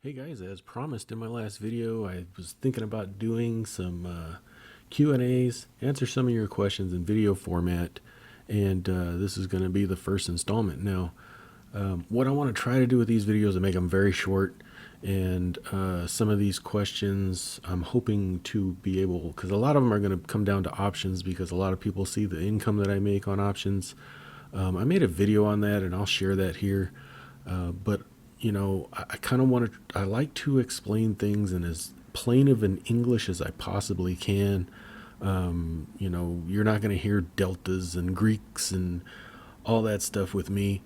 Hey guys, as promised in my last video, I was thinking about doing some Q&As, answer some of your questions in video format, and this is going to be the first installment. Now, what I want to try to do with these videos is make them very short, and some of these questions I'm hoping to be able, because a lot of them are going to come down to options, because a lot of people see the income that I make on options. I made a video on that, and I'll share that here, but I kind of want to, I like to explain things in as plain of an English as I possibly can. You're not going to hear deltas and Greeks and all that stuff with me.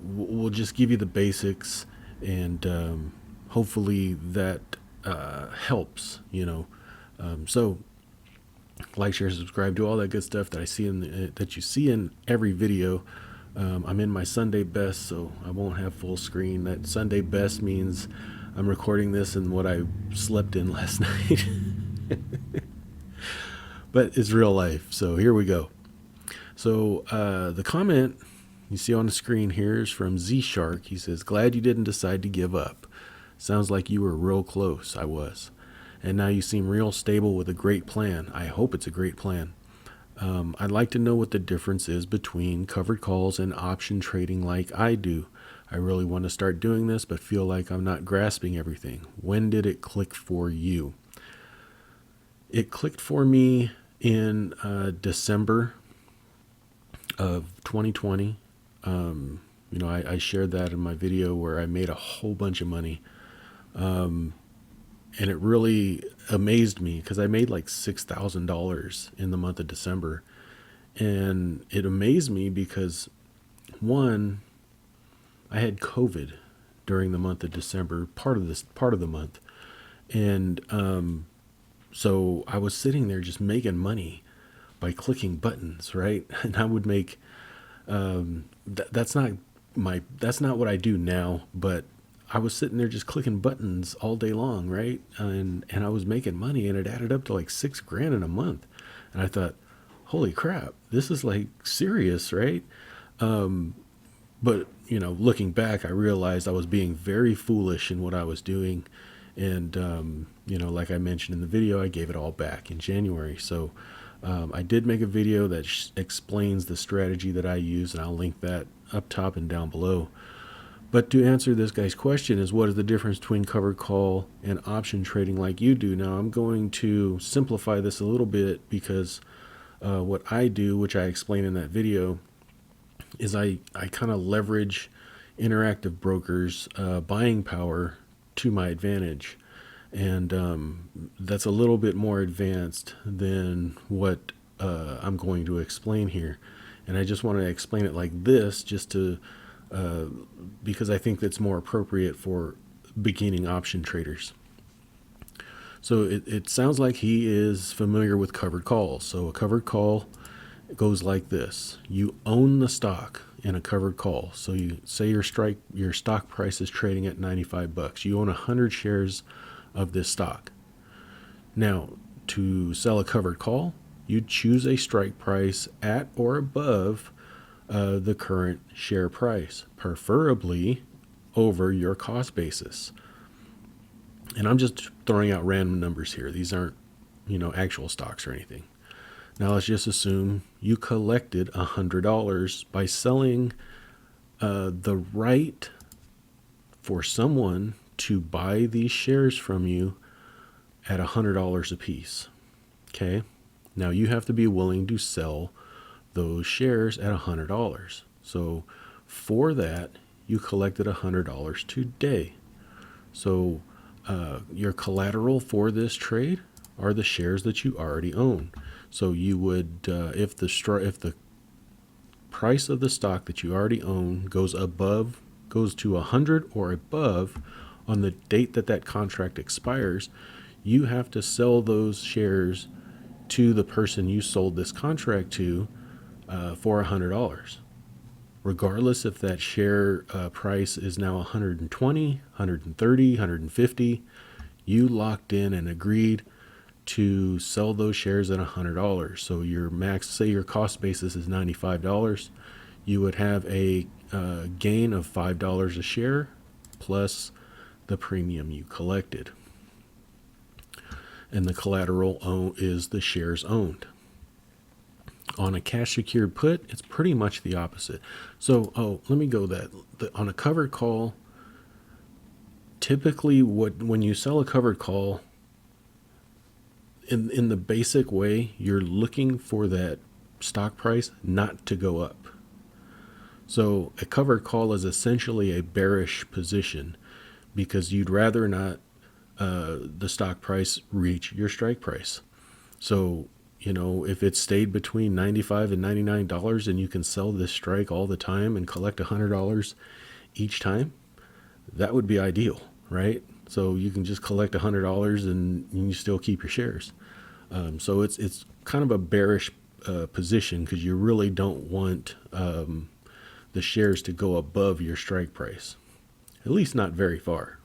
We'll just give you the basics, and hopefully that helps. So like, share, subscribe, do all that good stuff that I see that you see in every video. I'm in my Sunday best, so I won't have full screen. That Sunday best means I'm recording this in what I slept in last night. But it's real life, so here we go. So the comment you see on the screen here is from Z Shark. He says, "Glad you didn't decide to give up. Sounds like you were real close." I was. "And now you seem real stable with a great plan." I hope it's a great plan. "I'd like to know what the difference is between covered calls and option trading like I do. I really want to start doing this, but feel like I'm not grasping everything. When did it click for you?" It clicked for me in December of 2020. I shared that in my video where I made a whole bunch of money. And it really amazed me because I made like $6,000 in the month of December. And it amazed me because, one, I had COVID during the month of December, part of the month. And so I was sitting there just making money by clicking buttons, right? And I would make that's not what I do now, but I was sitting there just clicking buttons all day long, right? And I was making money, and it added up to like $6,000 in a month. And I thought, holy crap, this is like serious, right? But looking back, I realized I was being very foolish in what I was doing. And like I mentioned in the video, I gave it all back in January. So I did make a video that explains the strategy that I use, and I'll link that up top and down below. But to answer this guy's question is, what is the difference between covered call and option trading like you do? Now, I'm going to simplify this a little bit because what I do, which I explained in that video, is I kind of leverage Interactive Brokers' buying power to my advantage. And that's a little bit more advanced than what I'm going to explain here. And I just want to explain it like this just to because I think that's more appropriate for beginning option traders. So it sounds like he is familiar with covered calls. So a covered call goes like this. You own the stock in a covered call. So you say your stock price is trading at $95. You own 100 shares of this stock. Now, to sell a covered call, you choose a strike price at or above the current share price, preferably over your cost basis. And I'm just throwing out random numbers here. These aren't, actual stocks or anything. Now let's just assume you collected $100 by selling the right for someone to buy these shares from you at $100 a piece. Okay. Now you have to be willing to sell those shares at $100. So for that, you collected $100 today. So your collateral for this trade are the shares that you already own. So you would, if the price of the stock that you already own goes to 100 or above on the date that contract expires, you have to sell those shares to the person you sold this contract to for $100, regardless if that share price is now 120, 130, 150. You locked in and agreed to sell those shares at $100. So your max, say your cost basis is $95, you would have a gain of $5 a share plus the premium you collected. And the collateral is the shares owned. On a cash secured put, it's pretty much the opposite. So, let me go that. On a covered call, typically when you sell a covered call, in the basic way, you're looking for that stock price not to go up. So a covered call is essentially a bearish position because you'd rather not the stock price reach your strike price. So, if it stayed between $95 and $99 and you can sell this strike all the time and collect $100 each time, that would be ideal, right? So you can just collect $100 and you still keep your shares. So it's kind of a bearish position because you really don't want the shares to go above your strike price, at least not very far.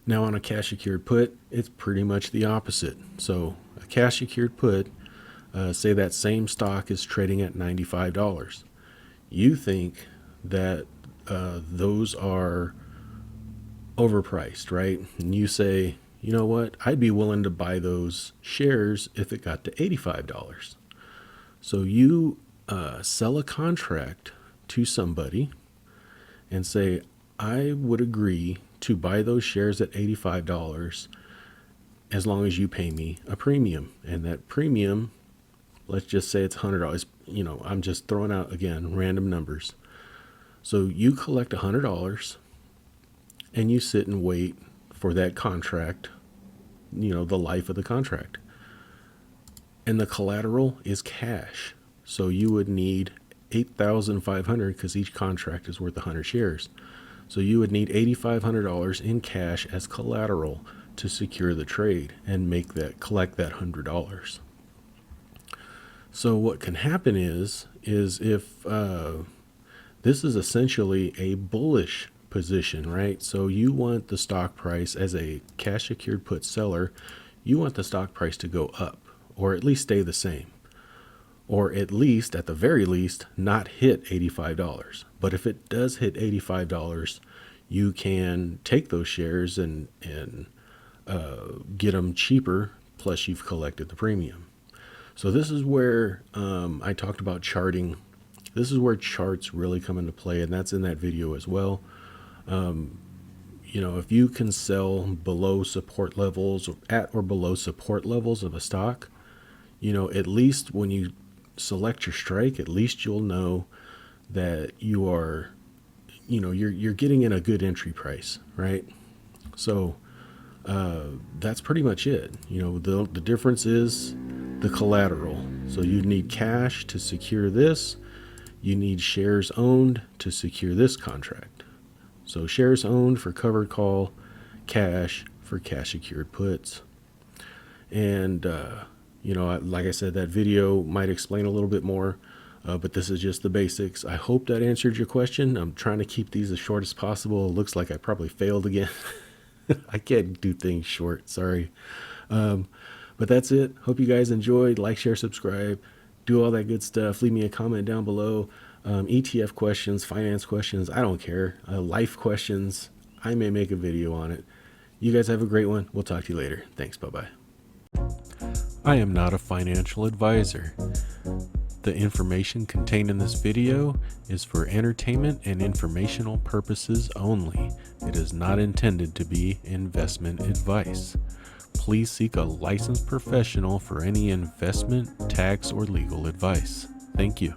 Now on a cash secured put, it's pretty much the opposite. So a cash secured put, say that same stock is trading at $95. You think that those are overpriced, right? And you say, you know what, I'd be willing to buy those shares if it got to $85. So you sell a contract to somebody and say, I would agree to buy those shares at $85 as long as you pay me a premium. And that premium, let's just say it's $100. I'm just throwing out, again, random numbers. So you collect $100 and you sit and wait for that contract, the life of the contract. And the collateral is cash. So you would need $8,500 because each contract is worth 100 shares. So you would need $8,500 in cash as collateral to secure the trade and collect that $100. So what can happen is if this is essentially a bullish position, right? So you want the stock price as a cash secured put seller, you want the stock price to go up or at least stay the same. Or at least, at the very least, not hit $85. But if it does hit $85, you can take those shares and get them cheaper, plus you've collected the premium. So this is where I talked about charting. This is where charts really come into play, and that's in that video as well. If you can sell below support levels, at or below support levels of a stock, at least when you select your strike, at least you'll know that you are, you're getting in a good entry price, right? So that's pretty much it. The difference is the collateral. So you need cash to secure this. You need shares owned to secure this contract. So shares owned for covered call, cash for cash secured puts. And like I said, that video might explain a little bit more, but this is just the basics. I hope that answered your question. I'm trying to keep these as short as possible. It looks like I probably failed again. I can't do things short, sorry. But that's it. Hope you guys enjoyed. Like, share, subscribe, do all that good stuff. Leave me a comment down below. ETF questions, finance questions, I don't care. Life questions, I may make a video on it. You guys have a great one. We'll talk to you later. Thanks. Bye-bye. I am not a financial advisor. The information contained in this video is for entertainment and informational purposes only. It is not intended to be investment advice. Please seek a licensed professional for any investment, tax, or legal advice. Thank you.